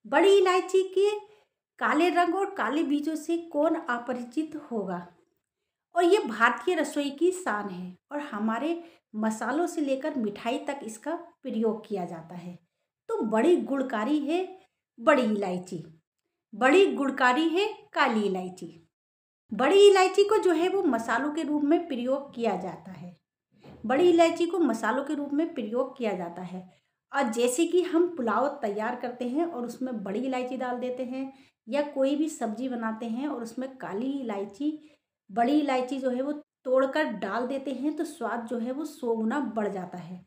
बड़ी इलायची के काले रंग और काले बीजों से कौन अपरिचित होगा। और ये भारतीय रसोई की शान है और हमारे मसालों से लेकर मिठाई तक इसका प्रयोग किया जाता है। तो बड़ी गुणकारी है बड़ी इलायची, बड़ी गुणकारी है काली इलायची। बड़ी इलायची को जो है वो मसालों के रूप में प्रयोग किया जाता है। बड़ी इलायची को मसालों के रूप में प्रयोग किया जाता है। और जैसे कि हम पुलाव तैयार करते हैं और उसमें बड़ी इलायची डाल देते हैं, या कोई भी सब्जी बनाते हैं और उसमें काली इलायची, बड़ी इलायची जो है वो तोड़कर डाल देते हैं, तो स्वाद जो है वो 100 गुना बढ़ जाता है।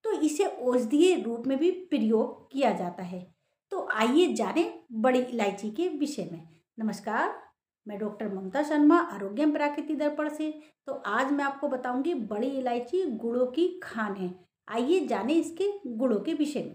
तो इसे औषधीय रूप में भी प्रयोग किया जाता है। तो आइए जानें बड़ी इलायची के विषय में। नमस्कार, मैं डॉक्टर ममता शर्मा, आरोग्यम प्राकृति दर्पण से। तो आज मैं आपको बताऊंगी बड़ी इलायची गुणों की खान है। आइए जानें इसके गुणों के विषय में।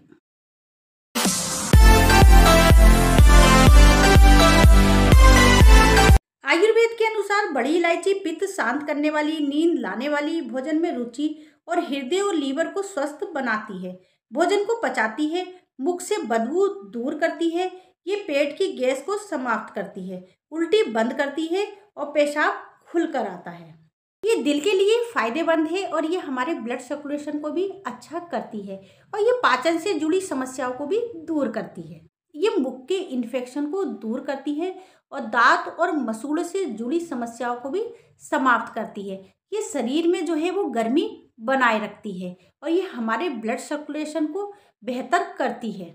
आयुर्वेद के अनुसार बड़ी इलायची पित्त शांत करने वाली, नींद लाने वाली, भोजन में रुचि और हृदय और लीवर को स्वस्थ बनाती है, भोजन को पचाती है, मुख से बदबू दूर करती है, ये पेट की गैस को समाप्त करती है, उल्टी बंद करती है और पेशाब खुलकर आता है। ये दिल के लिए फायदेमंद है और ये हमारे ब्लड सर्कुलेशन को भी अच्छा करती है और ये पाचन से जुड़ी समस्याओं को भी दूर करती है। ये मुख के इन्फेक्शन को दूर करती है और दांत और मसूड़ों से जुड़ी समस्याओं को भी समाप्त करती है। ये शरीर में जो है वो गर्मी बनाए रखती है और ये हमारे ब्लड सर्कुलेशन को बेहतर करती है।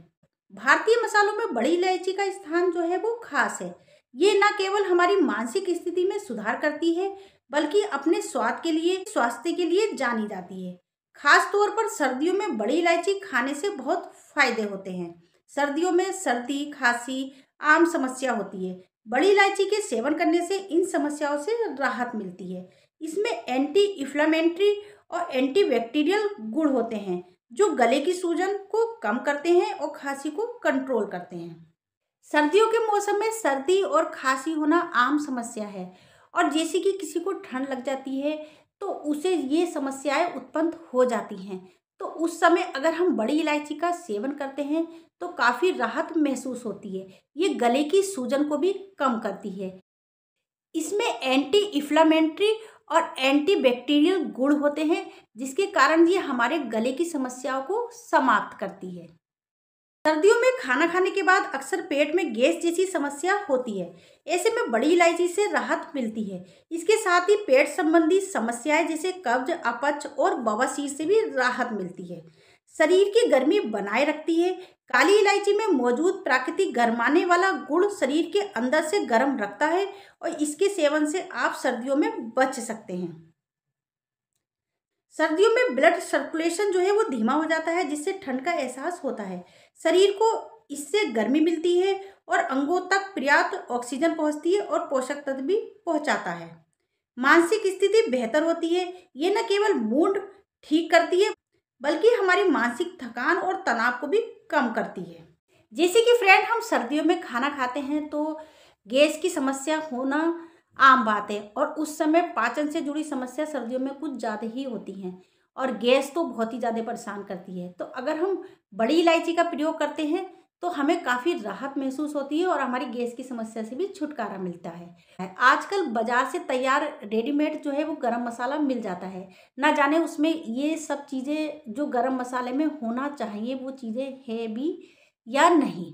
भारतीय मसालों में बड़ी इलायची का स्थान जो है वो खास है। ये न केवल हमारी मानसिक स्थिति में सुधार करती है, बल्कि अपने स्वाद के लिए, स्वास्थ्य के लिए जानी जाती है। खास तौर पर सर्दियों में बड़ी इलायची खाने से बहुत फायदे होते हैं। सर्दियों में सर्दी, खांसी आम समस्या होती है। बड़ी इलायची के सेवन करने से इन समस्याओं से राहत मिलती है। इसमें एंटी इन्फ्लेमेटरी और एंटीबैक्टीरियल गुण होते हैं, जो गले की सूजन को कम करते हैं और खांसी को कंट्रोल करते हैं। सर्दियों के मौसम में सर्दी और खांसी होना आम समस्या है और जैसे कि किसी को ठंड लग जाती है तो उसे ये समस्याएं उत्पन्न हो जाती हैं। तो उस समय अगर हम बड़ी इलायची का सेवन करते हैं तो काफ़ी राहत महसूस होती है। ये गले की सूजन को भी कम करती है। इसमें एंटी इन्फ्लेमेटरी और एंटीबैक्टीरियल गुण होते हैं, जिसके कारण ये हमारे गले की समस्याओं को समाप्त करती है। सर्दियों में खाना खाने के बाद अक्सर पेट में गैस जैसी समस्या होती है। ऐसे में बड़ी इलायची से राहत मिलती है। इसके साथ ही पेट संबंधी समस्याएं जैसे कब्ज, अपच और बवासीर से भी राहत मिलती है। शरीर की गर्मी बनाए रखती है। काली इलायची में मौजूद प्राकृतिक गर्माने वाला गुण शरीर के अंदर से गर्म रखता है और इसके सेवन से आप सर्दियों में बच सकते हैं। सर्दियों में ब्लड सर्कुलेशन जो है वो धीमा हो जाता है, जिससे ठंड का एहसास होता है। शरीर को इससे गर्मी मिलती है और अंगों तक पर्याप्त ऑक्सीजन पहुंचती है और पोषक तत्व भी पहुंचाता है। मानसिक स्थिति बेहतर होती है। ये न केवल मूड ठीक करती है, बल्कि हमारी मानसिक थकान और तनाव को भी कम करती है। जैसे कि फ्रेंड, हम सर्दियों में खाना खाते हैं तो गैस की समस्या होना आम बात है और उस समय पाचन से जुड़ी समस्या सर्दियों में कुछ ज़्यादा ही होती हैं और गैस तो बहुत ही ज़्यादा परेशान करती है। तो अगर हम बड़ी इलायची का प्रयोग करते हैं तो हमें काफ़ी राहत महसूस होती है और हमारी गैस की समस्या से भी छुटकारा मिलता है। आजकल बाजार से तैयार रेडीमेड जो है वो गरम मसाला मिल जाता है। ना जाने उसमें ये सब चीज़ें जो गरम मसाले में होना चाहिए वो चीज़ें है भी या नहीं।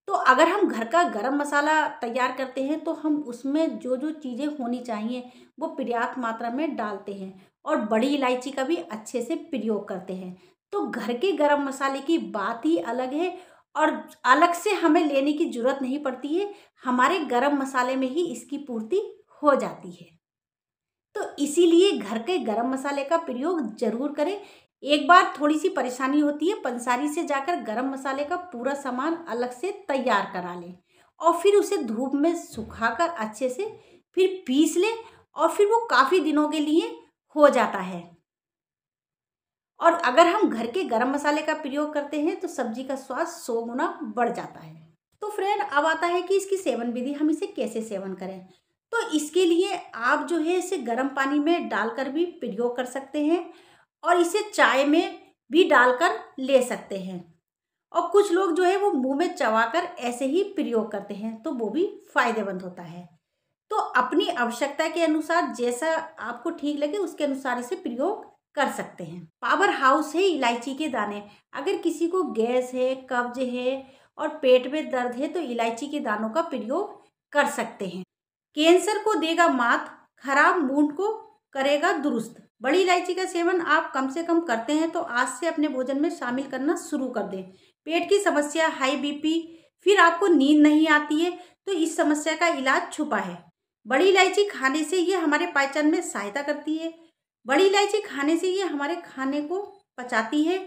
तो अगर हम घर का गरम मसाला तैयार करते हैं तो हम उसमें जो जो चीज़ें होनी चाहिए वो पर्याप्त मात्रा में डालते हैं और बड़ी इलायची का भी अच्छे से प्रयोग करते हैं। तो घर के गरम मसाले की बात ही अलग है और अलग से हमें लेने की ज़रूरत नहीं पड़ती है। हमारे गरम मसाले में ही इसकी पूर्ति हो जाती है। तो इसीलिए घर के गरम मसाले का प्रयोग जरूर करें। एक बार थोड़ी सी परेशानी होती है, पंसारी से जाकर गरम मसाले का पूरा सामान अलग से तैयार करा लें और फिर उसे धूप में सुखाकर अच्छे से फिर पीस लें और फिर वो काफ़ी दिनों के लिए हो जाता है। और अगर हम घर के गरम मसाले का प्रयोग करते हैं तो सब्जी का स्वाद 100 गुना बढ़ जाता है। तो फ्रेंड, अब आता है कि इसकी सेवन विधि, हम इसे कैसे सेवन करें। तो इसके लिए आप जो है इसे गर्म पानी में डालकर भी प्रयोग कर सकते हैं और इसे चाय में भी डालकर ले सकते हैं। और कुछ लोग जो है वो मुंह में चबाकर ऐसे ही प्रयोग करते हैं, तो वो भी फायदेमंद होता है। तो अपनी आवश्यकता के अनुसार जैसा आपको ठीक लगे उसके अनुसार इसे प्रयोग कर सकते हैं। पावर हाउस है इलायची के दाने। अगर किसी को गैस है, कब्ज है और पेट में दर्द है तो इलायची के दानों का प्रयोग कर सकते हैं। कैंसर को देगा मात, खराब मूड को करेगा दुरुस्त। बड़ी इलायची का सेवन आप कम से कम करते हैं तो आज से अपने भोजन में शामिल करना शुरू कर दें। पेट की समस्या, हाई बीपी, फिर आपको नींद नहीं आती है, तो इस समस्या का इलाज छुपा है। बड़ी इलायची खाने से ये हमारे पाचन में सहायता करती है। बड़ी इलायची खाने से ये हमारे खाने को पचाती है,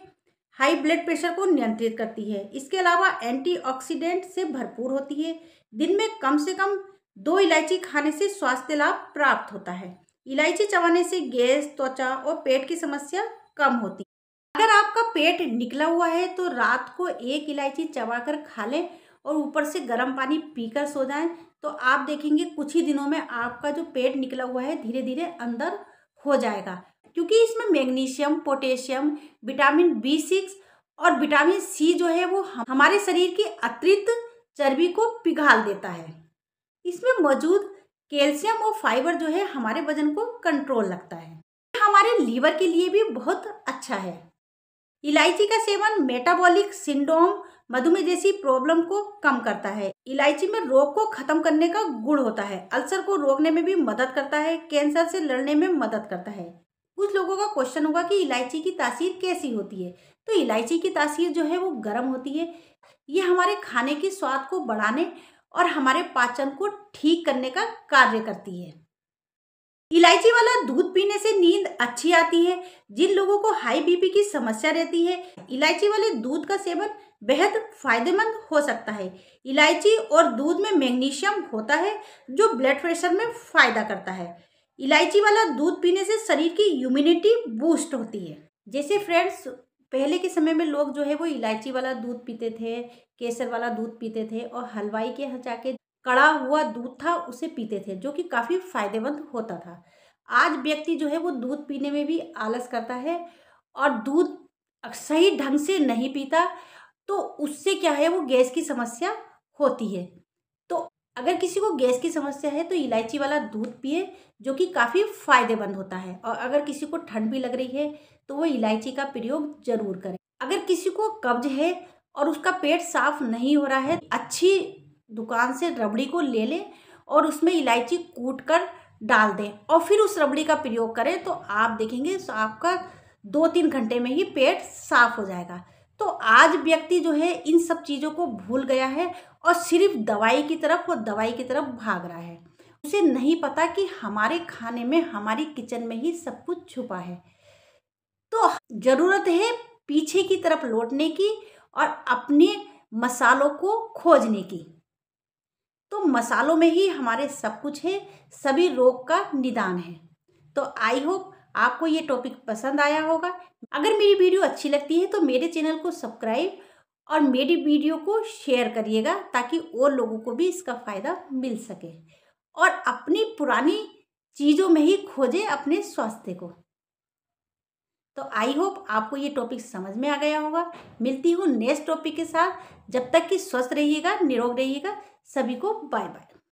हाई ब्लड प्रेशर को नियंत्रित करती है। इसके अलावा एंटीऑक्सीडेंट से भरपूर होती है। दिन में कम से कम 2 इलायची खाने से स्वास्थ्य लाभ प्राप्त होता है। इलायची चबाने से गैस, त्वचा और पेट की समस्या कम होती है। अगर आपका पेट निकला हुआ है तो रात को 1 इलायची चबाकर खा लें और ऊपर से गर्म पानी पीकर सो जाएं, तो आप देखेंगे कुछ ही दिनों में आपका जो पेट निकला हुआ है धीरे धीरे अंदर हो जाएगा, क्योंकि इसमें मैग्नीशियम, पोटेशियम, विटामिन B6 और विटामिन C जो है वो हमारे शरीर की अतिरिक्त चर्बी को पिघाल देता है। इसमें मौजूद कैल्शियम और फाइबर जो है हमारे वजन को कंट्रोल रखता है। हमारे लीवर के लिए भी बहुत अच्छा है। इलायची का सेवन मेटाबॉलिक सिंड्रोम, मधुमेह जैसी प्रॉब्लम को कम करता है। इलायची में रोग को खत्म करने का गुण होता है। अल्सर को रोकने में भी मदद करता है। कैंसर से लड़ने में मदद करता है। कुछ लोगों का क्वेश्चन होगा कि इलायची की तासीर कैसी होती है। तो इलायची की तासीर जो है वो गर्म होती है। ये हमारे खाने के स्वाद को बढ़ाने और हमारे पाचन को ठीक करने का कार्य करती है। इलायची वाला दूध पीने से नींद अच्छी आती है। जिन लोगों को हाई बीपी की समस्या रहती है, इलायची वाले दूध का सेवन बेहद फायदेमंद हो सकता है। इलायची और दूध में मैग्नीशियम होता है जो ब्लड प्रेशर में फायदा करता है। इलायची वाला दूध पीने से शरीर की इम्यूनिटी बूस्ट होती है। जैसे फ्रेंड्स, पहले के समय में लोग जो है वो इलायची वाला दूध पीते थे, केसर वाला दूध पीते थे और हलवाई के यहाँ जाके कड़ा हुआ दूध था उसे पीते थे, जो कि काफ़ी फायदेमंद होता था। आज व्यक्ति जो है वो दूध पीने में भी आलस करता है और दूध सही ढंग से नहीं पीता, तो उससे क्या है वो गैस की समस्या होती है। तो अगर किसी को गैस की समस्या है तो इलायची वाला दूध पिए, जो कि काफ़ी फायदेमंद होता है। और अगर किसी को ठंड भी लग रही है तो वो इलायची का प्रयोग जरूर करें। अगर किसी को कब्ज है और उसका पेट साफ नहीं हो रहा है, अच्छी दुकान से रबड़ी को ले लें और उसमें इलायची कूट कर डाल दें और फिर उस रबड़ी का प्रयोग करें, तो आप देखेंगे आपका 2-3 घंटे में ही पेट साफ हो जाएगा। तो आज व्यक्ति जो है इन सब चीज़ों को भूल गया है और सिर्फ दवाई की तरफ भाग रहा है। उसे नहीं पता कि हमारे खाने में, हमारी किचन में ही सब कुछ छुपा है। तो ज़रूरत है पीछे की तरफ लौटने की और अपने मसालों को खोजने की। तो मसालों में ही हमारे सब कुछ है, सभी रोग का निदान है। तो आई होप आपको ये टॉपिक पसंद आया होगा। अगर मेरी वीडियो अच्छी लगती है तो मेरे चैनल को सब्सक्राइब और मेरी वीडियो को शेयर करिएगा, ताकि और लोगों को भी इसका फ़ायदा मिल सके। और अपनी पुरानी चीज़ों में ही खोजें अपने स्वास्थ्य को। तो आई होप आपको ये टॉपिक समझ में आ गया होगा। मिलती हूँ नेक्स्ट टॉपिक के साथ। जब तक कि स्वस्थ रहिएगा, निरोग रहिएगा। सभी को बाय बाय।